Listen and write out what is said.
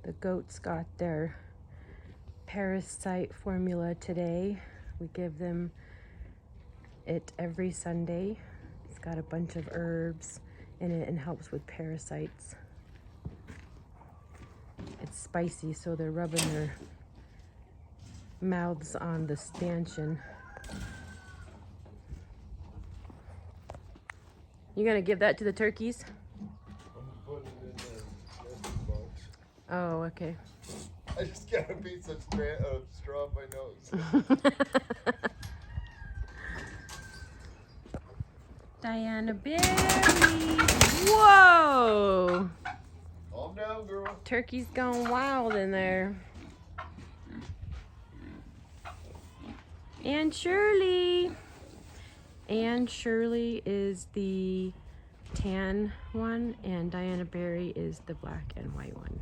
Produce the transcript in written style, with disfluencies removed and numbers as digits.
The goats got their parasite formula today. We give them it every Sunday. It's got a bunch of herbs in it and helps with parasites. It's spicy, so they're rubbing their mouths on the stanchion. You gonna give that to the turkeys? I'm putting it in the nesting box. Oh, okay. I just got a piece of straw up my nose. Diana Berry. Whoa! Calm down, girl. Turkey's gone wild in there. And Shirley. And Shirley is the tan one, and Diana Berry is the black and white one.